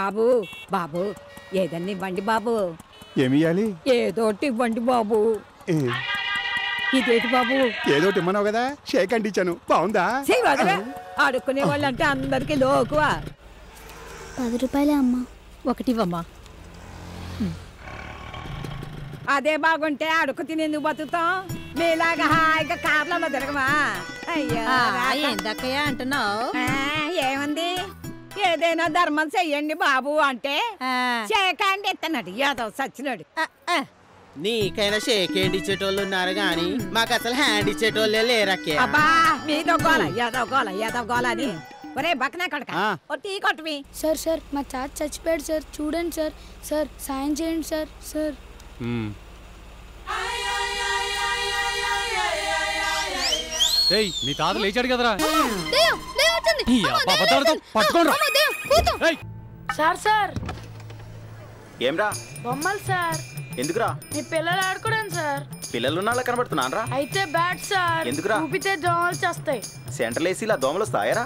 బాబు బాబు ఏదన్నా ఇవ్వండి బాబు. ఏమి ఇవ్వాలి? ఏదోటి ఇవ్వండి బాబు. ఇదేంటి బాబు? ఏదోటి ఇమ్మన్నావు కదా, షేక్ అండి ఇచ్చాను. బాగుందా? ఆడుకునే వాళ్ళంటే అందరికి లోకువా. 10 రూపాయలే అమ్మా. ఒకటి ఇవ్వమ్మా. అదే బాగుంటే అడుగు తినేందుకు బతుకుతాం? మీలాగా హాయిగా కార్లలో తిరగమా? అయ్యా ఏందక్కయ్య అంటున్నావు? ఏముంది, ఏదైనా ధర్మం చెయ్యండి బాబు అంటే చేకండి ఎత్తన్నాడు యాదవ్ సచ్చినాడు. నీకైనా షేక్ హ్యాండ్ ఇచ్చేటోళ్ళు ఉన్నారు గాని మాకు అసలు హ్యాండ్ ఇచ్చేటోళ్ళే లేరక్కే. అబ్బా మీదో గోల యాదవ్ గోల యాదవ్ గోల అని. ఒరే బక్కనా కొడక టీ కొట్టవి. సార్ సార్ మా తాత చచ్చిపోయాడు సార్, చూడండి సార్. సార్ సాయం చేయండి సార్. సార్ నీ తాత లేచాడు కదరా. సార్ సార్ ఏమ్రా బొమ్మలు సార్. ఎందుకురా? మీ పిల్లలు ఆడుకోవడం సార్. పిల్లలు నాళ్ళ కనబడుతున్నారా? అయితే బ్యాట్ సార్. ఎందుకురా? ఊపితే దోమలు చేస్తాయి. సెంట్రల్ ఏసీలా దోమలు వస్తాయరా?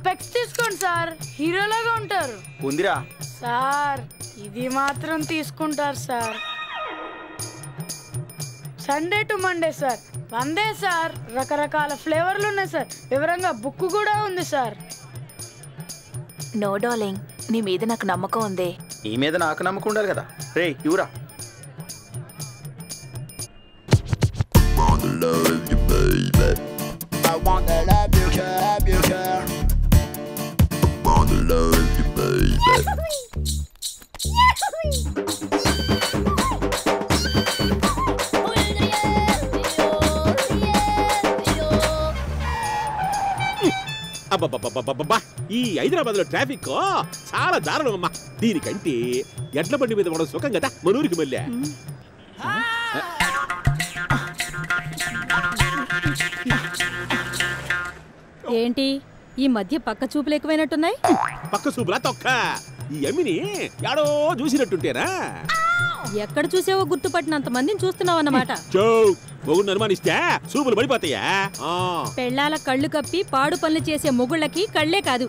పెక్స్ తీసుకోండి సార్, హీరోలాగా ఉంటారు. ఉందిరా సార్, ఇది మాత్రం తీసుకుంటారు sir. Sunday to Monday sir, Vande sir. రకరకాల ఫ్లేవర్లు ఉన్నాయి సార్, వివరంగా బుక్ కూడా ఉంది సార్. నో డార్లింగ్, నీ మీద నాకు నమ్మకం ఉంది. ఈ మీద నాకు నమ్మకం ఉండాలి కదా. రే ఇవురా. అబ్బబ్బబ్బబ్బబ్బా, ఈ హైదరాబాద్ లో ట్రాఫిక్ చాలా దారుణం అమ్మా. దీనికంటే ఎడ్ల బండి మీద మనం సుఖం కదా మనూరికి మళ్ళీ. ఏంటి ఈ మధ్య పక్క చూపులు ఎక్కువైనట్టున్నాయి? పక్క చూపులా తొక్క. ఈ అమ్మిని యాడో చూసినట్టుంటేనా? ఎక్కడ చూసావో గుర్తుపట్టినంత మందిని చూస్తున్నావు అన్నమాట. మొగుడిని అనుమానిస్తే చూపులు పడిపోతాయా? పెళ్ళాల కళ్ళు కప్పి పాడు పనులు చేసే మొగుళ్ళకి కళ్ళే కాదు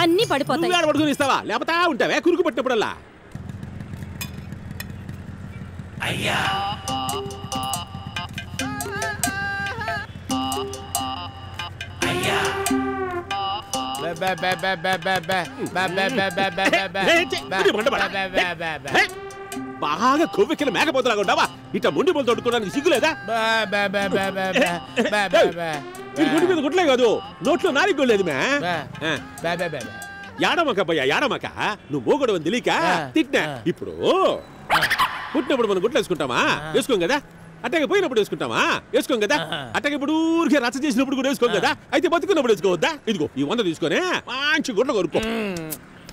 అన్ని పడిపోతాయి. పడుకుని ఇస్తావా లేకపోతే ఉంటావే కురుకు పట్టినప్పుడల్లా? అయ్యా బాగా కొవ్వెక్కిన మేకపోతలాగా ఉండవా? ఇట్లా ముండి మొదలు తొడుకోవడానికి సిగ్గులేదా? గుడి మీద గుట్లే కాదు, నోట్లో నాలుగు గొల్లేదు మే. యాడమక భయ్యా యాడమక, నువ్వు మోగడు అని తెలియక తిట్టినా. ఇప్పుడు పుట్టినప్పుడు మనం గుట్లు వేసుకుంటామా? వేసుకోం కదా. అట్టగా పోయినప్పుడు వేసుకుంటామా? వేసుకోం కదా. అట్టగా ఇప్పుడు ఊరికే రచ్చ చేసినప్పుడు కూడా వేసుకోం కదా. అయితే బతుకున్నప్పుడు వేసుకోవద్దా? ఇదిగో ఈ 100 తీసుకొని మంచి గుడ్లు కొనుక్కో.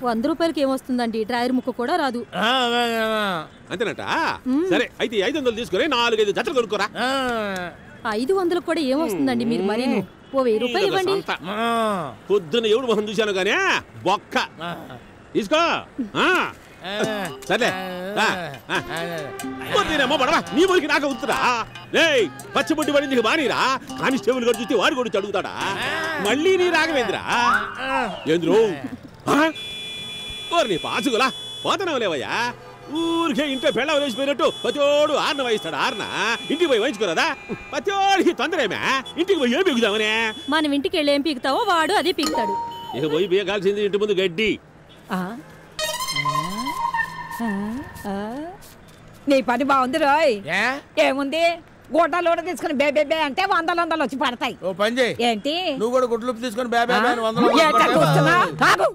100 రూపాయలకి ఏమొస్తుందండి? డ్రైవర్ ముక్క కూడా రాదు. అంతేనట. సరే అయితే 500 తీసుకొని 4-5 జతలు కొనుక్కోరా. 500 కూడా ఏమొస్తుందండి మీరు? మరి 1000 రూపాయలు ఇవ్వండి. పొద్దున్న ఎవడు మొహం చూశాను కానీ బొక్క తీసుకో. సరే పడవా నీ ఊరికి నాకు అవుతురా. పచ్చబొట్టి పడి నీకు బానీరా. కానిస్టేబుల్ గారు చూస్తే వాడు కూడా అడుగుతాడా? మళ్ళీ నీ రాగవేంద్రా ఏంద్రు నీ పాసుగులా పోతనావు లేవయ్యా. ఊరికే ఇంట్లో పెళ్ళ వేసిపోయినట్టు ప్రతిోడు ఆర్న వహిస్తాడు. ఆర్న ఇంటికి పోయి వహించుకోరాదా? ప్రతిోడికి తొందరేమే. ఇంటికి పోయి ఏం పీకుదామనే? మనం ఇంటికి వెళ్ళి ఏం పీకుతావో వాడు అదే పీకుతాడు. ఇక పోయి పీకాల్సింది ఇంటి ముందు గడ్డి. నీ పని బాగుంది రోయ్. ఏముంది, గుడ్డలు తీసుకుని బేబే అంటే 100 వచ్చి పడతాయి. ఓ పని చేయి, ఏంటి నువ్వు కూడా గుడ్లు తీసుకుని బేబే 100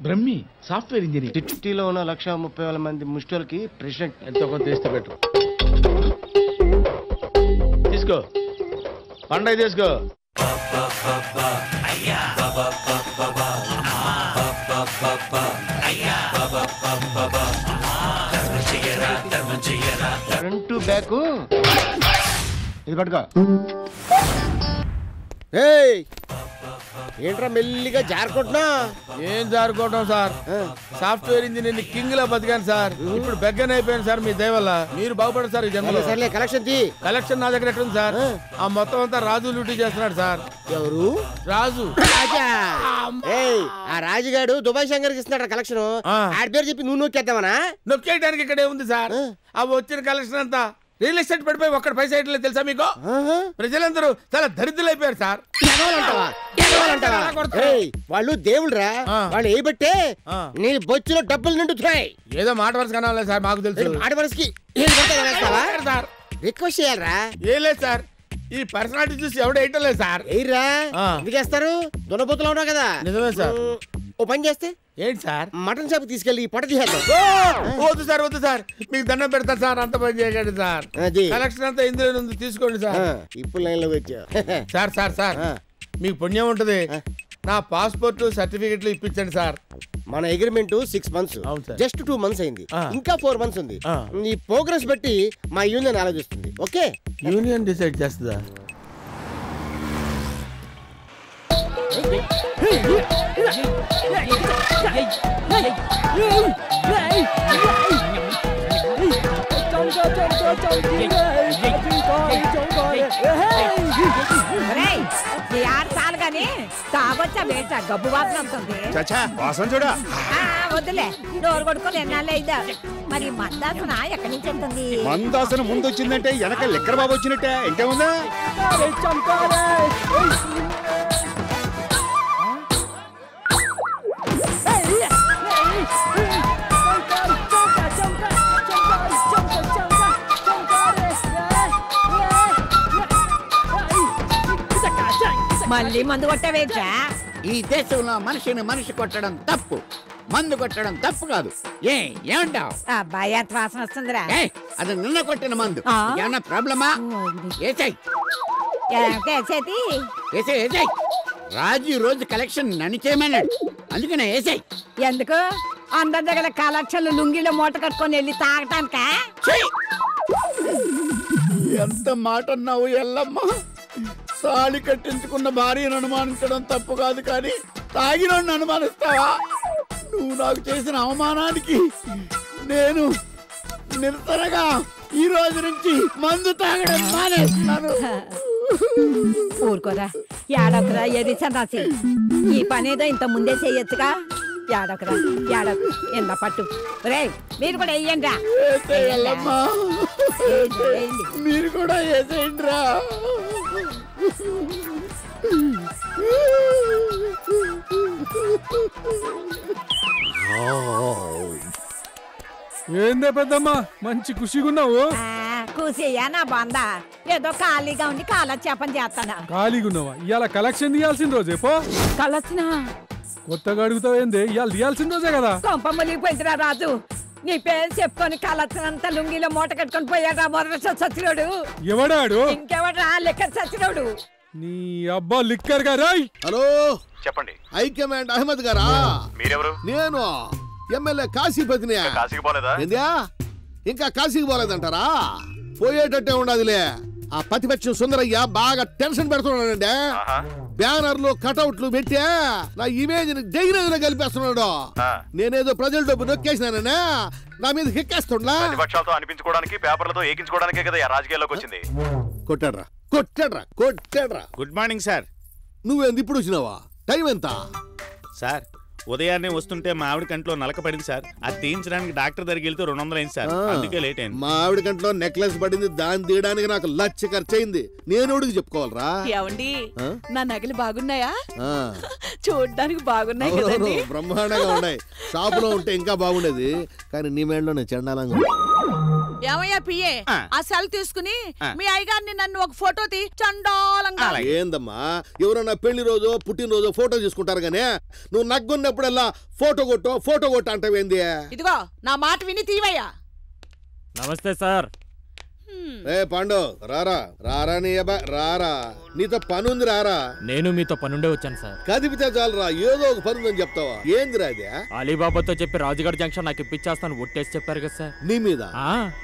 బ్రహ్మి సాఫ్ట్వేర్ ఇంజనీర్. సిటీలో ఉన్న 1,30,000 మంది ముష్టిలకి ప్రెసిడెంట్. ఎంతో కొంత తీస్తే పెట్టు. తీసుకో పండగ తీసుకో. ఫ్రంట్ బ్యాక్ ఇది పట్టుకో. ఏంట్రా మెల్లిగా జారుకుంటున్నా? ఏం జారుకోవడం సార్, సాఫ్ట్వేర్ ఇంజనీర్ కింగ్ లా బతికాను సార్. ఇప్పుడు బెగ్గన్ అయిపోయాను సార్ మీ దయ వల్ల. మీరు బాగుపడరు సార్ ఈ జన్మలో. సర్లే కలెక్షన్ తీ. కలెక్షన్ నా దగ్గర ఎట్టుంది సార్? ఆ మొత్తం అంతా రాజు లూటీ చేస్తున్నాడు సార్. ఎవరు? రాజు. ఏయ్, ఆ రాజుగాడు దుబాయ్ శంకర్కి ఇస్తున్నాడు కలెక్షన్. ఆడి పేరు చెప్పి నువ్వు నొక్కేద్దామనా? నొక్కేయడానికి ఇక్కడ ఏముంది సార్? ఆ వచ్చిన కలెక్షన్ అంతా రియల్ ఎస్టేట్ పడిపోయి ఒక్కడ పైసా ఇట్లేదు తెలుసా మీకు? ప్రజలందరూ చాలా దరిద్రులైపోయారు సార్. వాళ్ళు దేవుళ్ళరా, వాళ్ళు ఏ బట్టే నీ బొచ్చులో డబ్బులు నిండుతున్నాయి. ఏదో మాట వరుస కనాలి సార్, మాకు తెలుసు. మాట వరుసకి సార్ రిక్వెస్ట్ చేయాలరా? ఏం లేదు సార్, ఈ పర్సనాలిటీ చూసి ఎవడు వేయటం లేదు సార్. ఎయిర్రా ఎందుకేస్తారు? దున్నపోతులు ఉన్నావు కదా. నిజమే సార్. ఓ పని చేస్తే ఏంటి సార్? మటన్ షాప్ తీసుకెళ్ళి పొట్ట తీసేద్దాం. వద్దు సార్, వద్దు సార్, మీకు దండం పెడతారు సార్, అంత పని చేయకండి సార్. కలెక్షన్ అంతా ఇందులో ఉంది, తీసుకోండి సార్. ఇప్పుడు లైన్ లోకి వచ్చా. సార్ సార్ సార్ మీకు పుణ్యం ఉంటుంది, నా పాస్పోర్ట్ సర్టిఫికెట్లు ఇప్పించండి సార్. మన అగ్రిమెంట్ 6 months, జస్ట్ 2 months అయింది. ఇంకా 4 months ఉంది. ఈ ప్రోగ్రెస్ బట్టి మా యూనియన్ ఆలోచిస్తుంది. ఓకే, యూనియన్ డిసైడ్ చేస్తుందా? చాలు గాని తాగొచ్చా బేట గబ్బు వాసన వస్తుంది. వాసన చూడ వద్దులే, డోర్ కొడుకొని ఎన్నాళ్ళు అయిదా. మరి మందాసన ఎక్కడి నుంచి ఉంటుంది? మందాసన ముందు వచ్చిందంటే వెనక లెక్కర బాబు వచ్చినట్టే. ఇంకేముందా? మళ్ళీ మందు కొట్టవేట్రా? ఈ దేశంలో మనిషిని మనిషి కొట్టడం తప్పు, మందు కొట్టడం తప్పు కాదు. ఏమంటావు? అబ్బాయి ఎంత వాసన వస్తుందిరా. అది నిన్న కొట్టిన మందు. ఏమన్నా ప్రాబ్లమా? ఏసాయి ఏసాయి. రాజు రోజు కలెక్షన్ నన్ను చేయమన్నాడు, అందుకనే ఏసాయి. ఎందుకు? అందరి దగ్గర కలెక్షన్లు లుంగిలో మూట కట్టుకొని వెళ్ళి తాగటానిక? ఎంత మాట అన్నావు ఎల్లమ్మ. తాళి కట్టించుకున్న భార్యను అనుమానించడం తప్పు కాదు, కానీ తాగినోడిని అనుమానిస్తావా? నువ్వు నాకు చేసిన అవమానానికి నేను నిరసనగా ఈ రోజు నుంచి మందు తాగడం మానేస్తున్నాను. ఊరుకోరా, ఏడొకరా ఎది సన్నాసి. ఈ పనేదో ఇంత ముందే చెయ్యొచ్చుగా. ఏడొకరా ఏడొక ఎంత పట్టు. రే మీరు కూడా వెయ్యండి రా. మీరు కూడా వేసేయండి రా. ఏందే పెద్దమ్మా మంచి ఖుషిగున్నావు? కూసయ్యా నా బంద. ఏదో ఖాళీగా ఉండి కాలక్షేపం చేస్తానా. ఖాళీగా ఉన్నావా? ఇవాళ కలెక్షన్ తీయాల్సిన రోజే పో. కలొచ్చినా కొత్తగా అడుగుతావేంది? ఇవాళ తీయాల్సిన రోజే కదా. కొంప మునిగిపోయిందిరా రాజు. నీ పేరు చెప్పుకొని కలొచ్చినంత లుంగిలో మూట కట్టుకొని పోయాడా మొదటి సచ్చినోడు. ఎవడాడు? ఇంకెవడా లిక్కర్ సచ్చినోడు. నీ అబ్బా లిక్కర్ గారా? హలో చెప్పండి. హైకమాండ్ అహ్మద్ గారా? మీరెవరు? నేను ఎమ్మెల్యే కాశీపతిని. కాశీకి పోలేదా? ఏందా ఇంకా కాశీకి పోలేదంటారా? పోయేటట్టే ఉండదులే. ఆ ప్రతిపక్షం సుందరయ్య బాగా టెన్షన్ పెడుతున్నాడండి. బ్యానర్లు కటౌట్లు పెట్టి నా ఇమేజ్ ని డైరీలో కలిపేస్తున్నాడు. నేనేదో ప్రజల డబ్బు నొక్కేసినాననే నా మీద ఎక్కేస్తుండ్లా. ప్రతిపక్షాలతో అనిపించుకోవడానికి, పేపర్లతో ఏకించుకోవడానికే కదా రాజకీయాల్లోకి వచ్చింది. కొట్టాడ్రా కొట్టాడ్రా కొట్టాడ్రా. Good morning sir. నువ్వేంది ఇప్పుడు వచ్చినావా? టైం ఎంత సార్? ఉదయాన్నే వస్తుంటే మా ఆవిడ కంట్లో నలక పడింది సార్. అది తీయించడానికి డాక్టర్ దగ్గరికి వెళ్తే 200 అయింది సార్, అందుకే లేట్ అయింది. మా ఆవిడ కంట్లో నెక్లెస్ పడింది, దాన్ని తీయడానికి నాకు 1,00,000 ఖర్చు అయింది. నేను ఎవడికి చెప్పుకోవాలరా? ఏమండి నా నగలు బాగున్నాయా? చూడడానికి బాగున్నాయి కదండి. బ్రహ్మాండంగా ఉన్నాయి. షాపులో ఉంటే ఇంకా బాగుండేది, కానీ నీ మేడలో నేను చండాలంగా. ఏమయ్యా పిఏ, ఆ సెల్ తీసుకుని మీ అయ్యగారిని నన్ను ఒక ఫోటో తీ. చండాలంగా. ఏందమ్మా, ఎవరన్నా పెళ్లి రోజు పుట్టినరోజు ఫోటో తీసుకుంటారు గానీ నువ్వు నగ్గున్నప్పుడల్లా ఫోటో కొట్టు అంటావేంది? ఇదిగో నా మాట విని తీవయ్యా. నమస్తే సార్. ఏ పాండు రారా రారా నీ రారా, నీతో పనుంది రారా. నేను మీతో పనుండే వచ్చాను సార్. కదిపితే చాలరా, ఏదో ఒక పని ఉందని చెప్తావా? ఏందిరా అది? అలీబాబాతో చెప్పి రాజుగారి జంక్షన్ నాకు ఇప్పించేస్తాను ఒట్టేసి చెప్పారు కదా సార్. నీ మీద?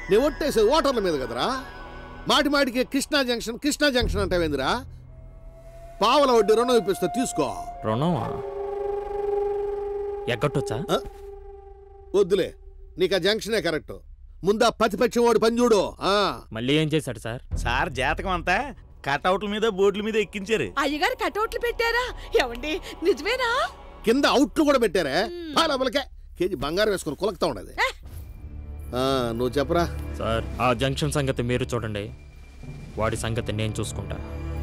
నేను ఒట్టేసేది ఓటర్ల మీద కదరా. మాటి మాటికి కృష్ణా జంక్షన్ అంటావేందిరా? పావల వడ్డీ రుణం ఇప్పిస్తా తీసుకో. రుణమా? ఎగ్గొట్టొచ్చా? వద్దులే, నీకు ఆ జంక్షనే కరెక్ట్. ముందా ప్రతిపక్షం వాడు పని చూడు. మళ్ళీ ఏం చేశాడు సార్? సార్ జాతకం అంతా కటౌట్ల మీద బోర్డుల మీద ఎక్కించారు. అయ్యగారు కటౌట్లు పెట్టారా? ఏమండి నిజమేనా? కింద అవుట్లు కూడా పెట్టారే. పాలకే కేజీ బంగారం వేసుకుని కులకుతా ఉండదు. నువ్వు చెప్పరా సార్. ఆ జంక్షన్ సంగతి మీరు చూడండి, వాడి సంగతి నేను చూసుకుంటా.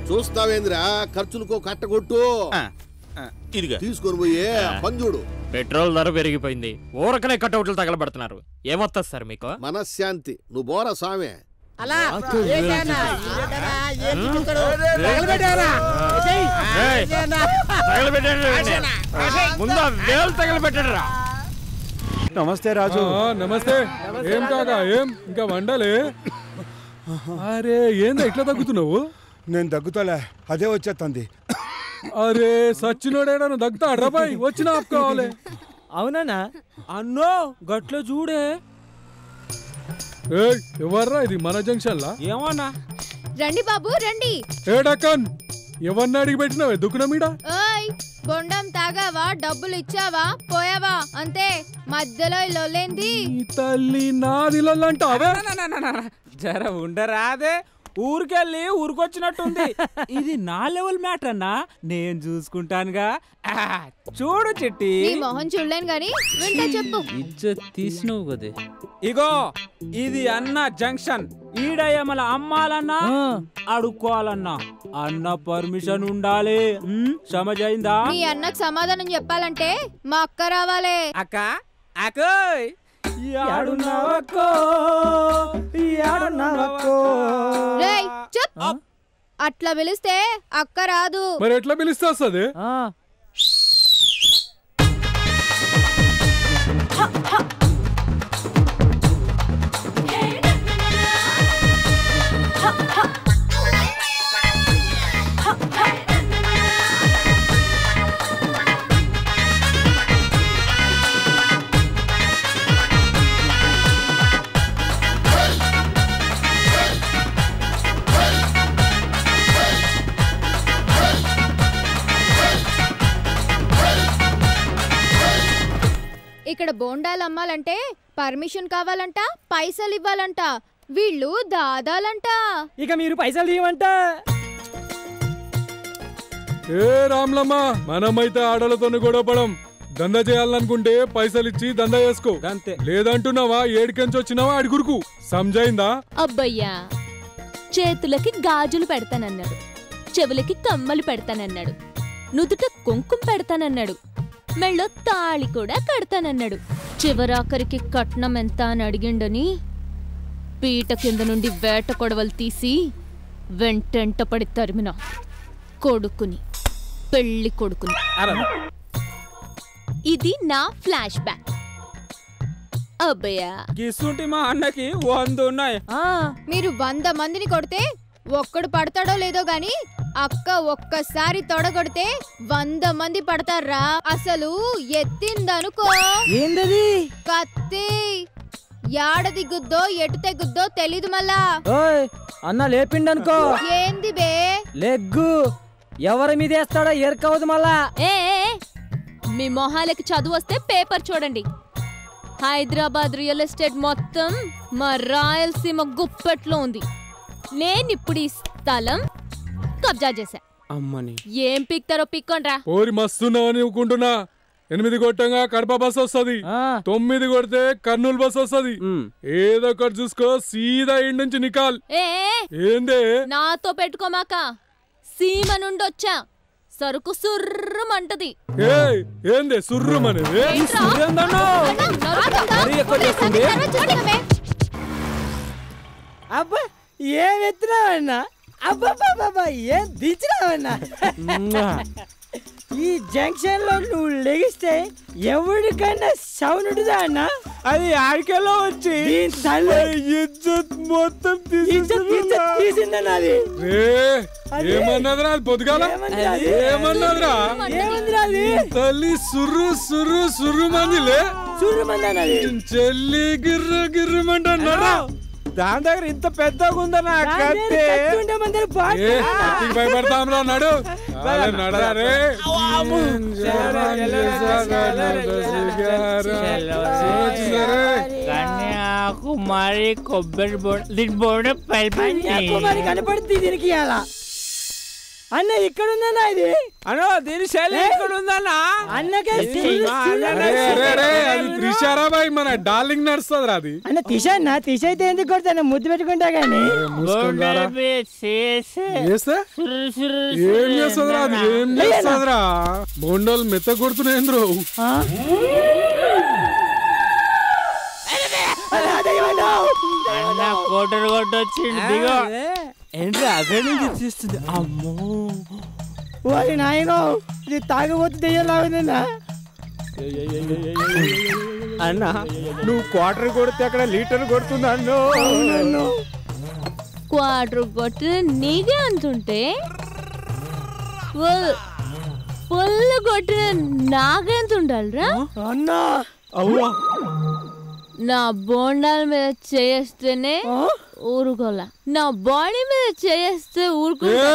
చూస్తావేంద్రా? ఖర్చులకో కట్టగొట్టు. ఇదిగా తీసుకొని పోయే పని చూడు. పెట్రోల్ ధర పెరిగిపోయింది, ఊరకనే కటౌట్లు తగలబెడుతున్నారు. ఏమొస్తుంది సార్ మీకు? మనశ్శాంతి. నువ్వు బోరా సామే. అలా నమస్తే రాజు. నమస్తే. ఏం కాగా ఏం ఇంకా వండలే? అరే ఏందా ఇట్లా తగ్గుతున్నావు? నేను దగ్గుతాలే, అదే వచ్చేస్తుంది. అరే సచ్చినోడేడా దగ్గుతా అడ్రబాయ్ వచ్చిన ఆపుకోవాలి. అవునా అన్నో గట్లో చూడే. ఎవర్రా ఇది మన జంక్షన్ లా? ఏమన్నా రండి బాబు రండి. ఏ డక్కన్ ఎవరిని అడిగి పెట్టినావే దుక్కున మీద? ఓయ్ బొండం తాగావా? డబ్బులు ఇచ్చావా? పోయావా? అంతే. మధ్యలో ఇల్లేంది? తల్లి నాదిలంటావే. జర ఉండరాదే, ఊరికెళ్ళి ఊరికొచ్చినట్టుంది. ఇది నా లెవెల్ మ్యాటర్ అన్నా, నేను చూసుకుంటానుగా. చూడు చిట్టి. నీ మొహం చూడలేను గాని వింటే చెప్పు. ఇజ్జత్ తీసినవు కదే. ఇగో ఇది అన్న జంక్షన్. ఈడయ్యమల అమ్మాలన్నా అడుక్కోవాలన్నా అన్న పర్మిషన్ ఉండాలి. సమజైందా? నీ అన్నకు సమాధానం చెప్పాలంటే మా అక్క రావాలి. అక్క అకోయ్ అట్లా పిలిస్తే అక్క రాదు. మరి ఎట్లా పిలిస్తే వస్తుంది? ఇక్కడ బోండాలు అమ్మాలంటే పర్మిషన్ కావాలంట, పైసలు ఇవ్వాలంట. వీళ్ళు దాదాలంట. ఇక మీరు పైసలు ఇవ్వంట. ఏ రామ్లమ్మ, మనమైతే ఆడలతో గొడవపడం. దందా చేయాలనుకుంటే పైసలు ఇచ్చి దందా చేసుకో, అంతే. లేదంటున్నావా ఏడికెంచి వచ్చినావా అడుగురుకు. సంజైందా? అబ్బయ్యా, చేతులకి గాజులు పెడతానన్నాడు, చెవులకి కమ్మలు పెడతానన్నాడు, నుదుట కుంకుమ పెడతానన్నాడు, మెళ్ళో తాళి కూడా కడతానన్నాడు. చివరాఖరికి కట్నం ఎంత అని అడిగిండని పీట కింద నుండి వేట కొడవలు తీసి వెంటెంట పడి తరిమిన కొడుకుని, పెళ్లి కొడుకుని. ఇది నా ఫ్లాష్ బ్యాక్. అబ్బయ్యా, గిసుంటి మా అన్నకి 100 ఉన్నాయి. మీరు 100 మందిని కొడితే ఒక్కడు పడతాడో లేదో గాని అక్క ఒక్కసారి తొడగొడితే 100 మంది పడతారా. అసలు ఎత్తిందనుకో. ఏందది? కత్తి. యాడ దిగుద్దో ఎటు తెగుద్దో తెలీదు మళ్ళా. అన్న లేపిండనుకో. ఏంది బే? లెగ్గు. ఎవరి మీద వేస్తాడో ఎరకవదు మళ్ళా. ఏ మీ మొహాలకి చదువు వస్తే పేపర్ చూడండి. హైదరాబాద్ రియల్ ఎస్టేట్ మొత్తం మా రాయలసీమ గుప్పెట్లో ఉంది. నేనిప్పుడు ఈ స్థలం కబ్జా చేశా. అమ్మని ఏం పిక్తారో పిక్కోండ్రా. ఓరి మస్తున్నావు అనుకుంటున్నా. 8 కొట్టంగా కడప బస్ వస్తుంది, 9 కొడితే కర్నూలు బస్ వస్తుంది. ఏదో ఒకటి చూసుకో, సీదా ఇంటి నుంచి నికాల్. ఏందే నాతో పెట్టుకోమాక. సీమ నుండి వచ్చా, సరుకు సుర్రమంటది. ఏందే సుర్రమనేది? అబ్బా ఏం ఎత్తున్నావన్నా? అబ్బా ఏం దించినావన్నా? ఈ జంక్షన్ లో నువ్వు లెగిస్తే ఎవరికైనా సౌండ్ ఉంటుందా అన్న? అది ఆడికెళ్ళో వచ్చి మొత్తం తీసిందన్న. అది ఏమన్నదిరా? పొద్దుగాల ఏమన్నదిరా? తల్లి సుర్రు సుర్రు సుర్రు మందిలే. చెల్లి గిర్రు గిర్రమంటున్నారా? దాని దగ్గర ఇంత పెద్దగా ఉందన్నా. భయపడతాంరా నడు. నడరా రే కుమారి కొబ్బరి బోర్డు కుమారి కనపడుతుంది దీనికి అలా అన్న ఇక్కడ ఉందన్నా ఇది అనో దీని శైలి ఇక్కడ ఉందన్నా అన్నకే త్రిషారాబాయ్ మన డార్లింగ్ నడుస్తుంది అది అన్న తీసైతే ఎందుకు కొడతాను ముద్దు పెట్టుకుంటా గానీ ఏం చేస్తుందిరా అది ఏం చేస్తుందిరా బొండలు మెత్త కొడుతున్నాయింద్రు అన్న కోటరు కొట్టొచ్చిండు దిగో ఏంటి అక్కడి నుంచి తీస్తుంది అమ్మో వారి నాయనో ఇది తాగబోతు దెయ్యలాగుందన్నా అన్న నువ్వు క్వార్టర్ కొడితే అక్కడ లీటర్ కొడుతుంది అన్నో క్వార్టర్ కొట్టిన నీకే అంతుంటే పుల్లు కొట్టిన నాకెంత ఉండాలిరా అన్నా అవ్వా నా బోండాల మీద చేస్తేనే ఊరుకోలా నా బాడీ మీద చేస్తే ఊరుకోలా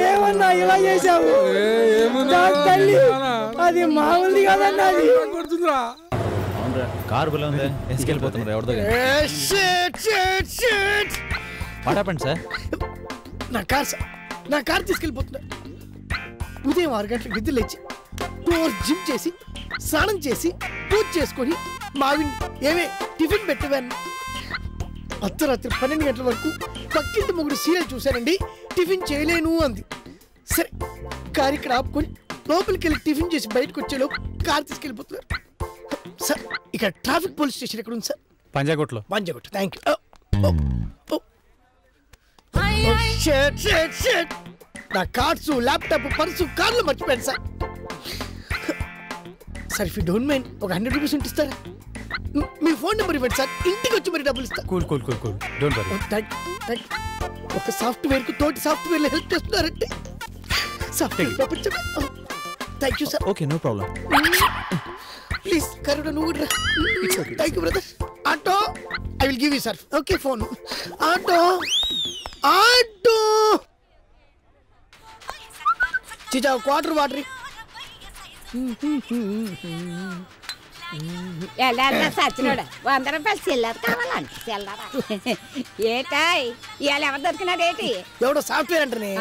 ఏమన్నా ఇలా చేసావు అది మామూలు కదన్నా అది కారు బలం ఉందా ఎస్కెళ్ళిపోతున్నారు ఎవరి దగ్గర పడపండి సార్ నా కార్ తీసుకెళ్ళిపోతున్నా ఉదయం 6 గంటలకు నిద్ర లేచి డోర్ జిమ్ చేసి స్నానం చేసి పూజ చేసుకొని మావిని ఏమే టిఫిన్ పెట్టేవాన్ని అర్ధరాత్రి 12 గంటల వరకు పక్కింటి మొగుడు సీరియల్ చూశానండి టిఫిన్ చేయలేను అంది సరే కారు ఇక్కడ ఆపుకొని లోపలికి వెళ్ళి టిఫిన్ చేసి బయటకు వచ్చేలోపు కార్ తీసుకెళ్ళిపోతున్నారు సార్ ఇక్కడ ట్రాఫిక్ పోలీస్ స్టేషన్ ఎక్కడ ఉంది సార్ పంజాగుట్లో థ్యాంక్ యూ నా కార్డ్స్ ల్యాప్టాప్ పర్సు కార్లో మర్చిపోయాను sir sir if you don't mind ఒక 100 రూపీస్ ఉంటిస్తారా మీ ఫోన్ నెంబర్ ఇవ్వండి సార్ ఇంటికి వచ్చి మరి డబ్బులు ఇస్తా కూల్ డోంట్ వరీ ఒక సాఫ్ట్వేర్ కు తోటి సాఫ్ట్వేర్ హెల్ప్ చేస్తున్నారంటే సాఫ్ట్వేర్ ప్రపంచమే thank you sir okay no problem please Karuna నువ్వు thank you brother auto I will give you sir okay phone auto చిచా క్వార్టర్ వాటర్ సచ్చినోడు 100 రూపాయలు చిల్లర కావాలండి చిల్లర ఏటాయ్ ఇవాళ ఎవరు దొరికినాడు ఏంటి ఎవడో సాఫ్ట్వేర్ అంటనే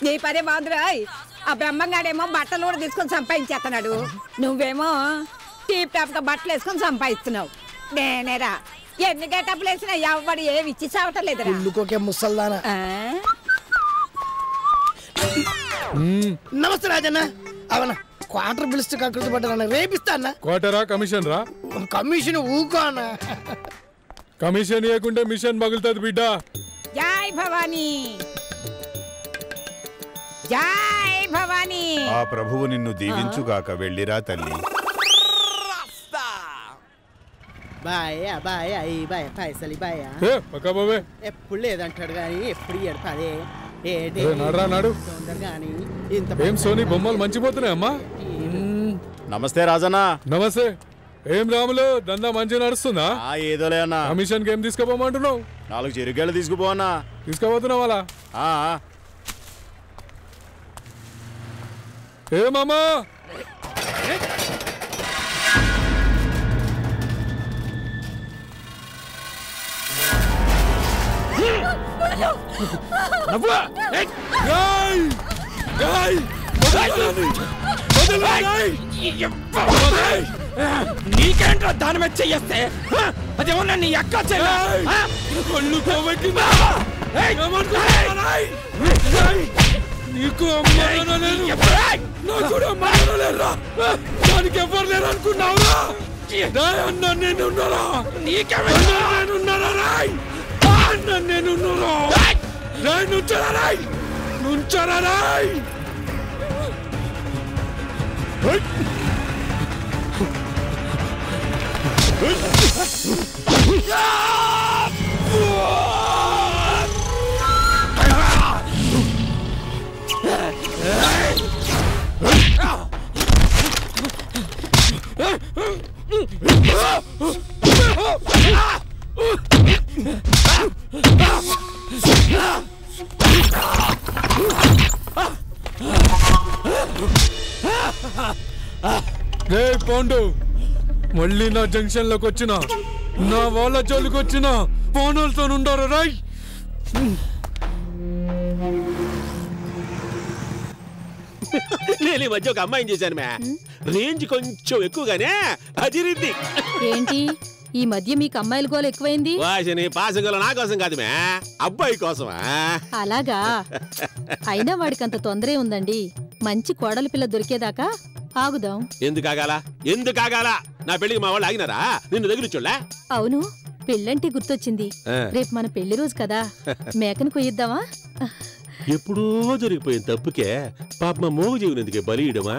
నీ పదే బాగుందిరాయ్ ఆ బ్రహ్మంగాడేమో బట్టలు కూడా తీసుకొని సంపాదించేస్తున్నాడు నువ్వేమో టీప్ టాప్ గా బట్టలు వేసుకొని సంపాదిస్తున్నావు నేనేరా ఎన్ని గేటప్పులు వేసినా ఎవడు ఏమి ఇచ్చి చావటం లేదురా ఇల్లుకోకే ముసల్దానా నమస్తే రాజన్న అవనా క్వార్టర్ పిలిస్తే కకృతి పడ్డారన్న రేపిస్తా అన్న క్వార్టరా కమిషన్ రా కమిషన్ ఊకో అన్న కమిషన్ ఇవ్వకుంటే మిషన్ పగులుతుంది బిడ్డ జై భవానీ జై భవానీ ఆ ప్రభువు నిన్ను దీవించుగాక వెళ్ళిరా తల్లి బాయ్ పైసలు బాయ్ ఎప్పుడు లేదంటాడు కానీ ఎప్పుడు ఎడపదే నాడు ఏం సోనీ బొమ్మలు మంచిపోతున్నాయి అమ్మా నమస్తే రాజన్న నమస్తే ఏం రాములు దందా మంచిగా నడుస్తుందా ఏదోలే అన్న కమిషన్ ఏం తీసుకోపోమంటున్నావు 4 చెరుగేళ్ళు తీసుకుపో అన్న తీసుకోబోతున్నావు అలా ఏమమ్మా నీకేంట్రా దాని మీద చెయ్యేస్తే అదేమన్నా నీ అక్క నీకు దానికి ఎవరు లేరు అనుకున్నావురా అన్న నేనున్నారా నేనున్నారా అన్న నేనున్నారా నుంచారా నుంచారా రే పాండు, మళ్ళీ నా జంక్షన్ లోకి వచ్చిన నా వాళ్ళ జోలికి వచ్చిన పోనలతో ఉండారు రాయ్. నేను ఈ మధ్య ఒక అమ్మాయిని చేశాను మే, రేంజ్ కొంచెం ఎక్కువగానే అదిరింది. ఏంటి ఈ మధ్య మీకు అమ్మాయిల గోల ఎక్కువైంది? వాసిని పాసగల నా కోసం కాదు మే, అబ్బాయి కోసమా. అలాగా? అయినా వాడికి అంత తొందరే ఉందండి. మంచి కోడలి పిల్ల దొరికేదాకా ఆగుదాం. ఎందుకు ఆగాల? నా పెళ్లికి మా వాళ్ళు ఆగినారా? నిన్ను దగ్గర చూడలే. అవును, పెళ్ళంటే గుర్తొచ్చింది. రేపు మన పెళ్లి రోజు కదా, మేకను కొయ్యిద్దామా? ఎప్పుడో జరిగిపోయిన తప్పుకే పాప మా మోగు జీవనందుకే బలియడమా?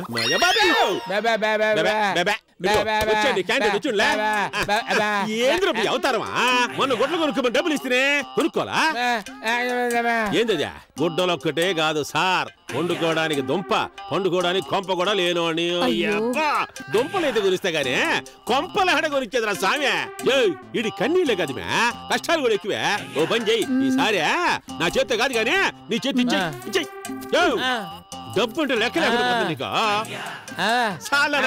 అవుతారమా? మొన్న గుడ్లు కొనుక్కోమని డబ్బులు ఇస్తేనే కొనుక్కోవాలా? ఏందయ్యా, గుడ్డలొక్కటే కాదు సార్, వండుకోవడానికి దుంప, పండుకోవడానికి కొంప కూడా లేనోని. దుంపలైతే గురిస్తే గానీ కొంపలహడ గురించేదిరా సామె. ఇడి కన్నీళ్ళే కాదు మే, కష్టాలు కూడా ఎక్కువే. ఓ పని చెయ్యి, ఈసారి నా చేత్తో కాదు గానీ నీ చేతి ఇచ్చేయ్. డబ్బు అంటే లెక్క లేకుండా నీకు చాలా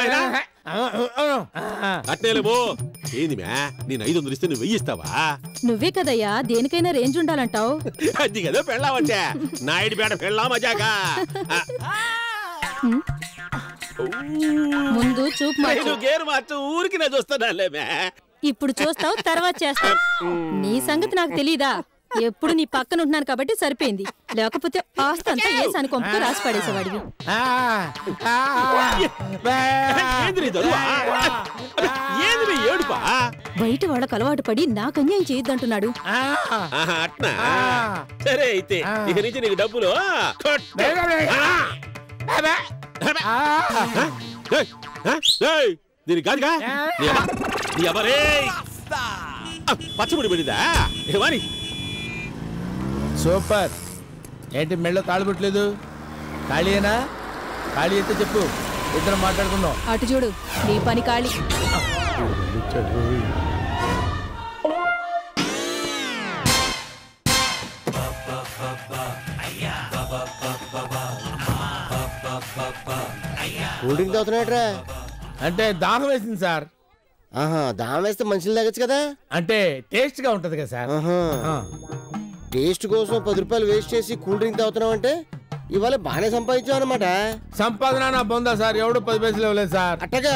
అట్నేలే బో. ఏంది మే, నేను 500 ఇస్తే నువ్వు 1000 ఇస్తావా? నువ్వే కదయ్యా దేనికైనా రేంజ్ ఉండాలంటావు. అది కదా పెళ్ళావంటే, నాయుడు పేట పెళ్ళా మజాగా. ముందు చూపు మార్చు. గేరు మార్చు, ఊరికి నేను చూస్తానులే మే. ఇప్పుడు చూస్తావు, తర్వాత చేస్తావు. నీ సంగతి నాకు తెలీదా? ఎప్పుడు నీ పక్కన ఉంటున్నాను కాబట్టి సరిపోయింది, లేకపోతే ఆస్తి అంతా ఏ సని కొంపతో రాసి పడేసేవాడివి. బయట వాళ్ళకు అలవాటు పడి నాకు అన్యాయం చేయొద్దంటున్నాడు. సరే అయితే ఇక నుంచి నీకు డబ్బులు దీనికి కాదుగా. పచ్చముడి పడిదా ఏమని? సూపర్. ఏంటి మెళ్ళో తాళి పెట్టలేదు? ఖాళీయేనా? ఖాళీ అయితే చెప్పు, ఇద్దరం మాట్లాడుకుందాం. అటు చూడు, నీ పని ఖాళీ. కూల్ డ్రింక్ తాగుతున్నాడరా? అంటే దాహం వేసింది సార్. దాహం వేస్తే మనుషులు తాగొచ్చు కదా. అంటే టేస్ట్ గా ఉంటది కదా సార్. టేస్ట్ కోసం 10 రూపాయలు వేస్ట్ చేసి కూల్ డ్రింక్ తాగుతున్నావు అంటే ఇవాళ బాగానే సంపాదించావు అనమాట. సంపాదన నా బొందా సార్, ఎవడు 10 పైసలు ఇవ్వలేదు సార్. అట్టగా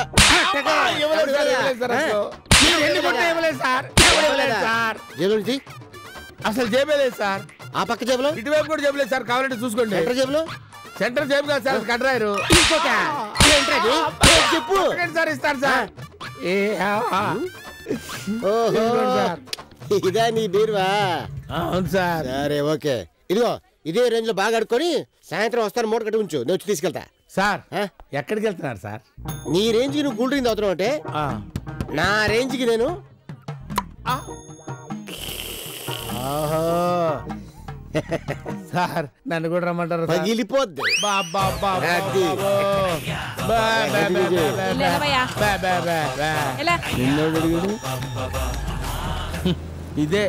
అసలు జేబే లేదు సార్. ఆ పక్క జేబులో, ఇటువైపు కూడా జేబు లేదు సార్. కావాలంటే చూసుకోండి. సెంటర్ జేబులో, సెంటర్ జేబు కాదు సార్, కట్రాయరు. చెప్పు సార్, ఇస్తారు సార్. ఇదా నీ బీరువా? అవును సార్. సరే ఓకే, ఇదిగో ఇదే రేంజ్ లో బాగా ఆడుకొని సాయంత్రం వస్తాను, మూట కట్టి ఉంచు, నేను వచ్చి తీసుకెళ్తా. సార్ ఎక్కడికి వెళ్తున్నారు సార్? నీ రేంజ్ కి నువ్వు కూల్ డ్రింక్ తాగుతున్నావు అంటే నా రేంజ్ కి నేను సార్ నన్ను కూడా రమ్మంటారు. పగిలిపోద్ది. ఇదే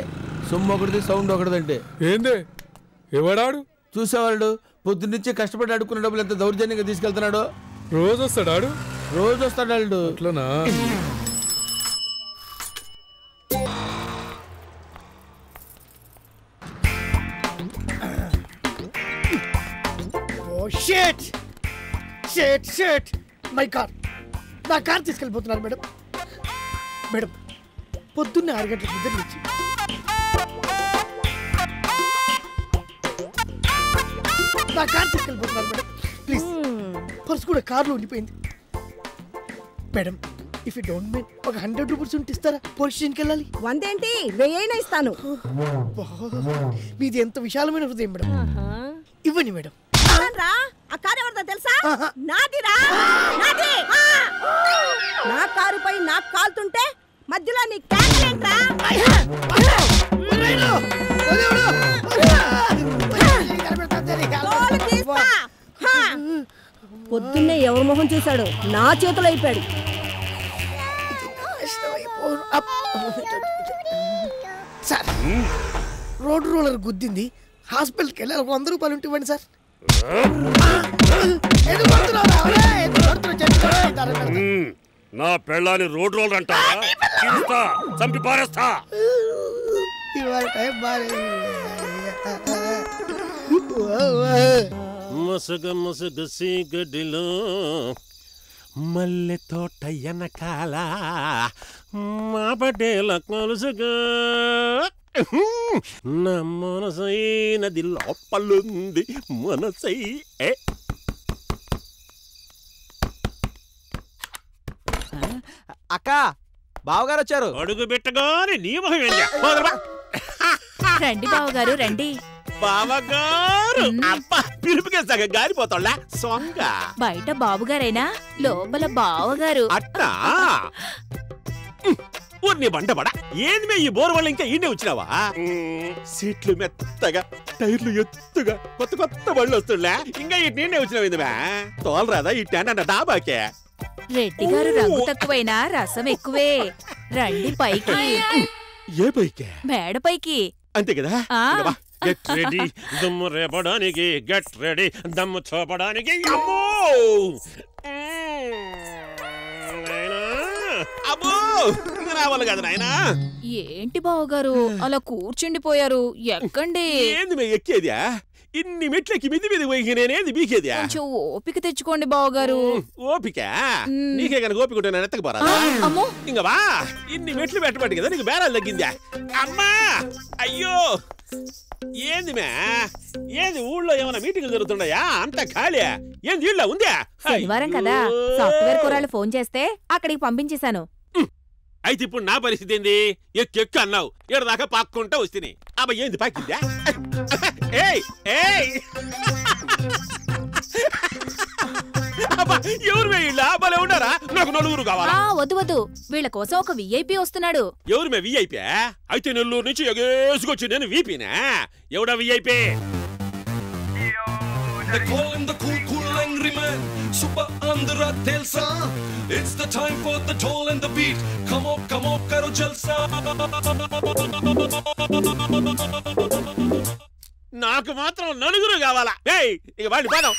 సొమ్ము ఒకటిది, సౌండ్ ఒకటిదంటే. ఏంది ఎవడాడు? చూసేవాళ్ళు పొద్దున్నుంచి కష్టపడి అడుక్కున్న డబ్బులు ఎంత దౌర్జన్యంగా తీసుకెళ్తున్నాడు. రోజు వస్తాడాడు? రోజు వస్తాడు. అట్లనా? మై కార్, నా కార్ తీసుకెళ్ళిపోతున్నారు మేడం. మేడం పొద్దున్నే 6 గంటలకు నిద్ర లేచి నా కార్ తీసుకెళ్ళిపోతున్నారు మేడం. ప్లీజ్, పర్స్ కూడా కార్లో ఉండిపోయింది madam. If you don't mind ఒక 100 రూపీస్ ఉంటే ఇస్తారా? పోలీస్ స్టేషన్కి వెళ్ళాలి. 100 ఏంటి, 1000 ఇస్తాను. మీది ఎంత విశాలమైన హృదయం మేడం. ఇవ్వండి మేడం. ఆ కారు ఎవరిదో తెలుసా? నాదిరా, నాది. నా కారుపై నాకు కాలుతుంటే మధ్యలో నీ క్యాన్సలేంట్రా పొద్దున్నే ఎవరి మొహం చూశాడు నా చేతులు అయిపోయాడు. సార్ రోడ్ రోలర్ గుద్దింది, హాస్పిటల్కి వెళ్ళాలి. 100 రూపాయలు ఉంటే ఇవ్వండి సార్. నా పెళ్ళాన్ని రోడ్ రోలర్ అంటా చంపి పారేస్తా. ముసుగు ముసుగు సీగడిలో మల్లె తోట వెనకాల మా పటేల కొలుసుగా నా మనసైనది లోపలుంది మనసై. అక్క బావగారు వచ్చారు. అడుగు పెట్టగానే నీ మొహం రండి బావగారు రండి. బావగారు అబ్బా పిలుపుకే సగం గారిపోతాళ్ళ సొంగ. బయట బాబుగారైనా లోపల బావగారు. అట్టా ఊరిని బండబడ ఏంది మే ఈ బోర్ వల్ల ఇంకా ఈయనే వచ్చినావా? సీట్లు మెత్తగా టైర్లు ఎత్తుగా కొత్త కొత్త బళ్ళు వస్తుండే ఇంకా ఈ నేనే వచ్చినావు మే తోలరాదా ఈ టెంట్ అన్న డాబాకే. రెడ్డి గారు రంగు తక్కువైనా రసం ఎక్కువే. రండి పైకి. ఏ పైకి? మేడ పైకి. అంతే కదా. గెట్ రెడీ దమ్ము రేపడానికి, గెట్ రెడీ దమ్ము చూపడానికి. అమ్మో అబ్బో రావాలి కదా నాయనా. ఏంటి బావగారు అలా కూర్చుండిపోయారు? ఎక్కండి. ఏంది మే ఎక్కేదా? ఇన్ని మెట్లకి మిది మీద పోయి నేనేది బీకేదా? కొంచెం ఓపిక తెచ్చుకోండి బావగారు. ఓపిక నీకే కనుక ఓపిక ఉంటే నేను ఎత్తకు పోరా. ఇంక వా ఇన్ని మెట్లు పెట్టబట్టి కదా నీకు బేరాలు తగ్గిందా? అమ్మా అయ్యో ఏంది మే ఏంది ఊళ్ళో ఏమైనా మీటింగ్లు జరుగుతున్నాయా? అంత ఖాళీ ఏంది ఇళ్ళ ఉందా? శనివారం కదా సాఫ్ట్వేర్ కూరలు ఫోన్ చేస్తే అక్కడికి పంపించేశాను. అయితే ఇప్పుడు నా పరిస్థితి ఏంది? ఎక్కెక్కు అన్నావు ఏడదాకా పాక్కుంటా వస్తుంది. అబ్బా ఏంది పాకిందా? ఏయ్ ఏయ్ ఎవరు వీళ్ళ భలే ఉన్నారా? నాకు నలుగురు కావాలా? వద్దు వద్దు వీళ్ళ కోసం ఒక విఐపి వస్తున్నాడు. ఎవరు మే విఐపి? అయితే నెల్లూరు నుంచి ఎగేసుకొచ్చి నేను వీపీనా? ఎవడా VIP? They call him the cool, cool angry man. Super Andhra Telsa. It's the time for the toll and the beat. Come on, karo jalsa. నాకు మాత్రం నలుగురు కావాలా? ఏయ్ ఇక వాడి పదం.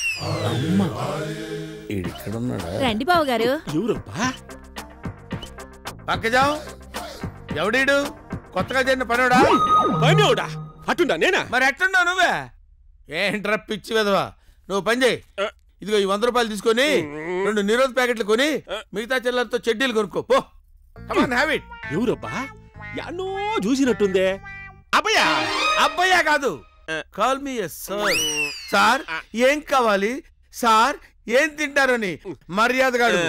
రండి బావగారు. ఎవరబ్బా? పక్కజాం ఎవడీడు? కొత్తగా చేరిన పనోడా? పనోడా? అట్టుండా నేనా? మరి ఎట్టుండా నువ్వే? ఏంట్రా పిచ్చి వెదవా? నువ్వు పని చేయి. ఇదిగో ఈ 100 రూపాయలు తీసుకొని 2 నిరోధ ప్యాకెట్లు కొని మిగతా చిల్లరతో చెడ్డీలు కొనుక్కో పో. హ్యాబిట్. ఎవరబ్బా? యానో చూసినట్టుందే. అబ్బయ్యా? అబ్బయ్యా కాదు, కాల్ మీ సార్. సార్ ఏం కావాలి సార్? ఏం తింటారని మర్యాదగాడు.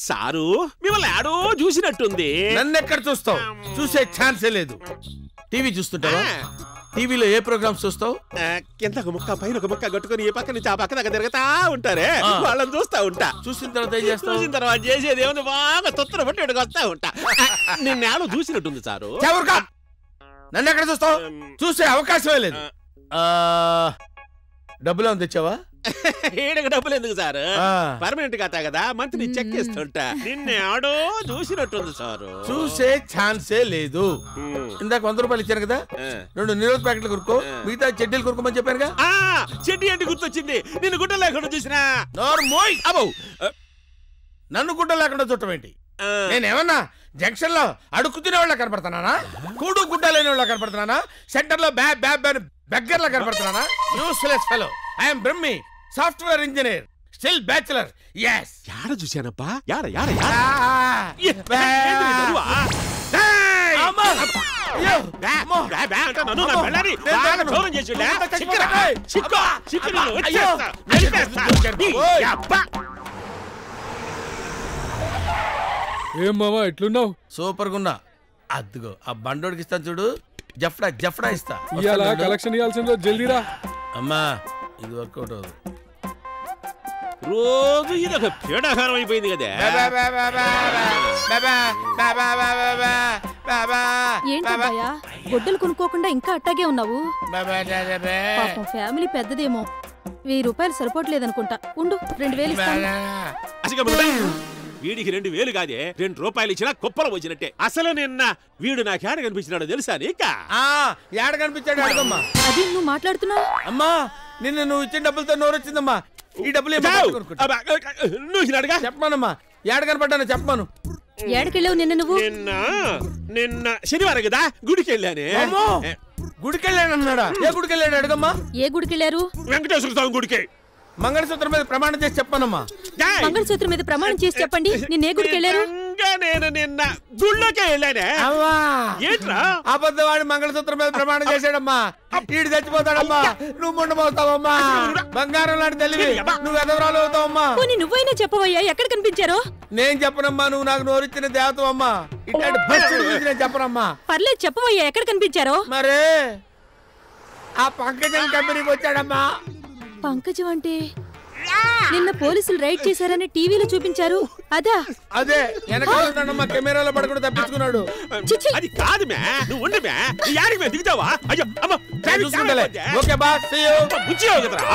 సారు మిమ్మల్ని ఆడో చూసినట్టుంది. నన్నెక్కడ చూస్తావు? చూసే ఛాన్సే లేదు. టీవీ చూస్తుంటావా? టీవీలో ఏ ప్రోగ్రామ్స్ చూస్తావు? కింద ఒక ముక్క పైన ఒక ముక్క కట్టుకుని ఏ పక్క నుంచి ఆ పక్క దగ్గర తిరుగుతా ఉంటారే, వాళ్ళని చూస్తా ఉంటా. చూసిన తర్వాత ఏం చేస్తావు? చూసిన తర్వాత చేసేది ఏముంది, బాగా తొత్తర పట్టి వస్తా ఉంటా. నిన్నేడో చూసినట్టుంది సారు. నన్ను ఎక్కడ చూస్తావు? చూసే అవకాశమే లేదు. డబ్బులు ఏమైనా తెచ్చావా? ఏడకి డబ్బులు ఎందుకు సార్? పర్మనెంట్ ఖాతా కదా, మంత్లీ చెక్ చేస్తుంటా. నిన్నే ఆడో చూసినట్టుంది సారు. చూసే ఛాన్సే లేదు. ఇందాక 100 రూపాయలు ఇచ్చాను కదా, 2 నిరోధ ప్యాకెట్లు కొనుక్కో, మిగతా చెడ్డీలు కొనుక్కోమని చెప్పానుగా. చెడ్డీ అంటే గుర్తొచ్చింది. నిన్ను గుడ్డ లేకుండా చూసినా. అబ్బో నన్ను గుడ్డ లేకుండా చూడటం ఏంటి? నేనేమన్నా జంక్షన్ లో అడుక్కు తినేవాళ్ళ కనపడుతున్నానా? కూడు గుడ్డ లేని వాళ్ళ కనపడుతున్నానా? సెంటర్ లో బెగ్గర్ లా కనపడుతున్నానా? Useless fellow. I'm Brahmi, software engineer, still bachelor. yes. యాడ చూశానప్పా? యాడ ఏం మామా ఎట్లున్నావు? సూపర్ గున్నా. అద్దుగో ఆ బండోడికి ఇస్తాను చూడు, జఫ్డా ఇస్తా. కలెక్షన్ ఇవ్వాల్సిందో జల్దీరా. అమ్మా ఇది వర్కౌట్ అవుతుంది. రోజు ఇదొక పీడాహారం అయిపోయింది కదా. ఏంటయ్యా గొడ్డలు కొనుక్కోకుండా ఇంకా అట్టాగే ఉన్నావు? పాపం ఫ్యామిలీ పెద్దదేమో, 1000 రూపాయలు సరిపోవట్లేదనుకుంటా. ఉండు 2000 ఇస్తాను. వీడికి 2000 కాదే, 2 రూపాయలు ఇచ్చినా కుప్పలు వచ్చినట్టే. అసలు నిన్న వీడు నాకు ఏడ కనిపించినాడో తెలుసా నీక? ఏడ కనిపించాడు అడుగమ్మా. అది నువ్వు మాట్లాడుతున్నావు? అమ్మా నిన్న నువ్వు ఇచ్చిన డబ్బులతో నోరు వచ్చిందమ్మా. ఈ డబ్బులు నువ్వు చెప్పమానమ్మా. ఏడ కనపడ్డాను చెప్పమాను. ఏడకెళ్ళావు నిన్న నువ్వు? నిన్న శనివారం కదా గుడికి వెళ్ళానే. గుడికి వెళ్ళానన్నాడా? ఏ గుడికి వెళ్ళాడు అడుగమ్మా. ఏ గుడికి వెళ్ళారు? వెంకటేశ్వర స్వామి గుడికి. మంగళసూత్రం మీద ప్రమాణం చేసి చెప్పానమ్మా. మంగళసూత్రం మీద ప్రమాణం చేసి చెప్పండి. నిన్న ఏ గుడికి వెళ్ళారు? నేను నిన్న గుళ్ళకే వెళ్ళానే. ఏంట్రా అబద్ధవాడి మంగళసూత్రం మీద ప్రమాణం చేశాడమ్మా. ఈడు చచ్చిపోతాడమ్మా. నువ్వు ముండమవుతావమ్మా. బంగారం లాంటి తెలివి నువ్వు ఎదవరాలు అవుతావమ్మా. నువ్వైనా చెప్పవయ్యా ఎక్కడ కనిపించారో? నేను చెప్పనమ్మా. నువ్వు నాకు నోరిచ్చిన దేవతవమ్మా. ఇట్లాంటి బస్సులు గురించి నేను చెప్పనమ్మా. పర్లేదు చెప్పవయ్యా ఎక్కడ కనిపించారో? మరే ఆ పంకజం కంపెనీకి వచ్చాడమ్మా. పంకజం అంటే నిన్న పోలీసులు రైడ్ చేశారని టీవీలో చూపించారు. అదా? అదే వెనకాలమ్మా. కెమెరాలో పడకుండా తప్పించుకున్నాడు. అది కాదు మే, నువ్వు ఉండు మే. యాడికి మే దిగుతావా? అయ్యో అమ్మ చూసుకుంటలే. Okay boss see you. ముచ్చియో కదరా.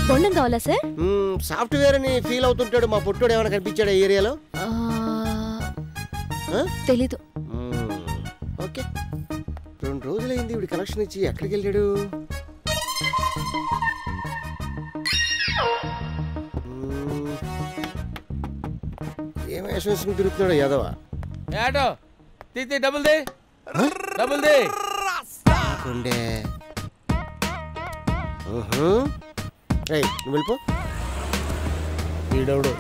బొండం కావాలా సార్? సాఫ్ట్వేర్ అని ఫీల్ అవుతుంటాడు మా పుట్టోడు. ఏమైనా కనిపించాడు ఏరియాలో? తెలీదు. ఓకే 2 రోజులైంది వీడి కలెక్షన్ ఇచ్చి. ఎక్కడికి వెళ్ళాడు? ఏం వేషం తిరుగుతున్నాడు యాదవ? ఏటో తీతి డబుల్ దే డబుల్ దే. నువ్వు వెళ్ళిపో. వీడవుడు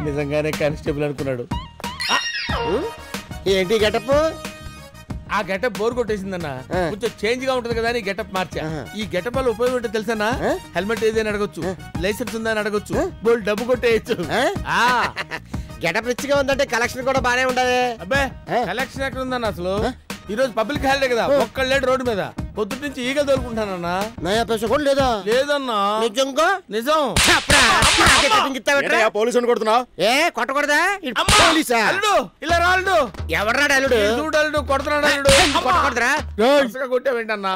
నిజంగానే కానిస్టేబుల్ అనుకున్నాడు. ఏంటి గెటప్? ఆ గెటప్ బోర్ కొట్టేసిందన్న. కొంచెం చేంజ్ గా ఉంటది కదా అని గెటప్ మార్చా. ఈ గెటప్ వల్ల ఉపయోగం ఏంటో తెలుసా? హెల్మెట్ ఏదైనా అడగొచ్చు, లైసెన్స్ ఉందా అని అడగొచ్చు, బోల్ డబ్బు కొట్టేయచ్చు. గెటప్ రిచ్గా ఉందంటే కలెక్షన్ కూడా బానే ఉండాలి. అబ్బే కలెక్షన్ ఎక్కడ ఉందన్న? అసలు ఈ రోజు పబ్లిక్ హాలిడే కదా, ఒక్కళ్ళేడు రోడ్డు మీద. పొద్దుటి నుంచి ఈగలు తోలుకుంటానన్నా. నయా పైసా కూడా లేదా? లేదన్నా. నిజంగా? నిజం. పోలీసు కొడుతున్నావు? ఏ కొట్టకూడదా? అల్లుడు ఇలా రాడు. ఎవరాడు అల్లుడు? చూడు అల్లుడు కొడుతున్నాడు. అల్లుడు కొట్టకూడదురా. కొట్టావేంటన్నా?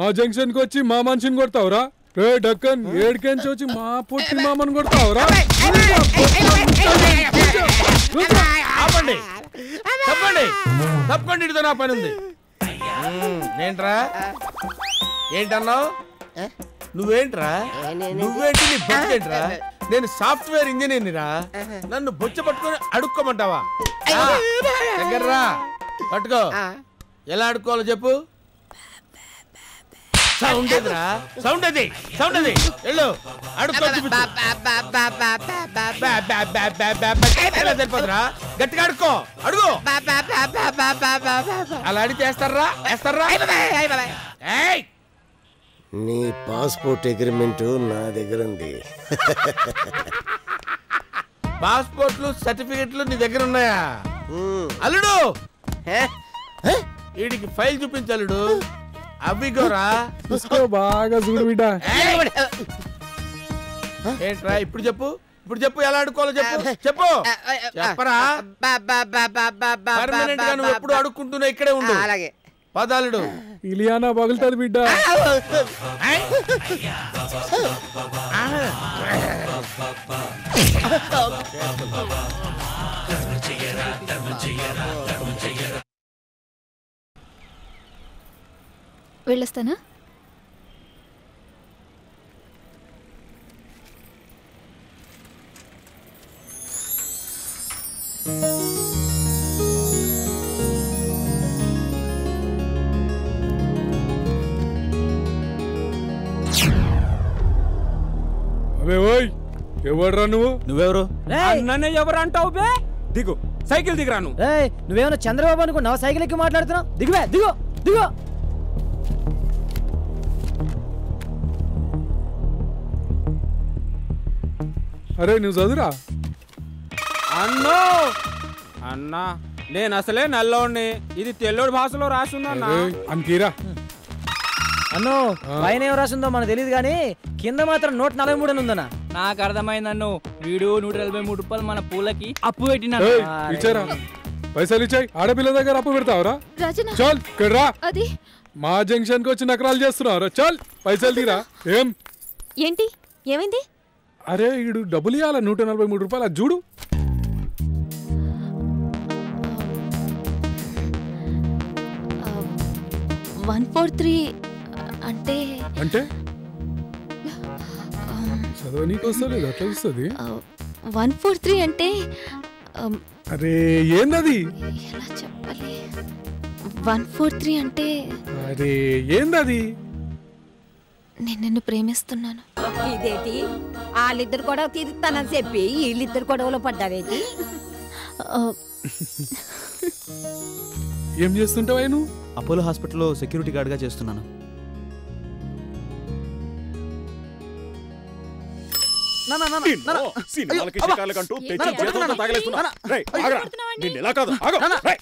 ఆ జంక్షన్ కి వచ్చి మా మనిషిని కొడతావురా? రే డక్కన్ ఏడికెంచి వచ్చి మా పొట్టి మామని కొడతావురా? ఆపండి తప్పండి తప్పండి. ఇదితో నా పని ఉంది. ఏంట్రా ఏంటన్నావు? నువ్వేంట్రా? నువ్వేంటి? నీ బొచ్చేంట్రా? నేను సాఫ్ట్వేర్ ఇంజనీర్ని రా. నన్ను బొచ్చ పట్టుకొని అడుక్కోమంటావా? దగ్గర్రా పట్టుకో. ఎలా అడుక్కోవాలో చెప్పు. సౌండ్ ఎదురా? సౌండ్ అది సౌండ్ అది. వెళ్ళు అడుక్కో. సరిపోతురా? గట్టిగా అడుక్కో. అడుగు. అలా అడిగి చేస్తారా? వేస్తారా? నీ పాస్పోర్ట్ అగ్రిమెంట్ నా దగ్గర ఉంది. పాస్పోర్ట్లు సర్టిఫికెట్లు నీ దగ్గర ఉన్నాయా? అల్లుడు వీడికి ఫైల్ చూపించలుడు. అవి గోరా బాగా చూడు బిడ్డ. ఏంట్రా ఇప్పుడు చెప్పు. ఇప్పుడు చెప్పు ఎలా అడుక్కోవాలో చెప్పు. చెప్పు చెప్పరా? పర్మనెంట్ గా నువ్వు ఎప్పుడు అడుక్కుంటున్నా ఇక్కడే ఉండు. అలాగే పదాలుడు. ఇలియానా పగులుతుంది బిడ్డ. వెళ్ళొస్తానా? అవే ఓయ్ ఎవడ్రా నువ్వు? నువ్వెవరు? నన్ను ఎవరు అంటావు బే? దిగు సైకిల్ దిగురా. నువ్వేమన్నా చంద్రబాబు అనుకున్నావు? సైకిల్ ఎక్కి మాట్లాడుతున్నావు? దిగువే దిగు దిగు. అరే నువ్వు చదువురా. అన్నో అన్నా నేను అసలే నల్లోడిని, ఇది తెల్లోడి భాషలో రాసిందన్నా. అన్కీరా అన్నో పైన ఏం రాసిందో మనకు తెలియదు కానీ కింద మాత్రం 143 అని ఉందన్నా. నాకు అర్థమైందన్ను, వీడు 143 రూపాయలు మన పూలకి అప్పు పెట్టినా. ఇచ్చారా పైసలు ఇచ్చాయి. ఆడపిల్ల దగ్గర అప్పు పెడతావరా? చల్ రా, అది మా జంక్షన్ కి వచ్చి నకరాలు చేస్తున్నావురా. చల్ పైసలు తీరా. ఏంటి ఏమైంది? అరే ఈడు డబ్బులు ఇవ్వాల 143 రూపాయలు. అది చూడు. ఆ, 143 అంటే అంటే చదువు నీకు వస్తలేదు, అట్లా వస్తుంది. 143 అంటే అరే ఏందది? ఎలా చెప్పాలి? 143 అంటే అరే ఏందది? నేను నిన్ను ప్రేమిస్తున్నాను. ఇదేంటి వాళ్ళిద్దరు గొడవ తీరుస్తానని చెప్పి వీళ్ళిద్దరు గొడవలో పడ్డారేంటి? ఏం చేస్తుంటావా నువ్వు? అపోలో హాస్పిటల్లో సెక్యూరిటీ గార్డ్గా చేస్తున్నాను. సినిమాలకి షికార్లకంటూ తెచ్చి చేతులతో తగలేస్తున్నా. రేయ్, ఆగరా. నిన్ను ఎలా కాదు, ఆగు. రేయ్.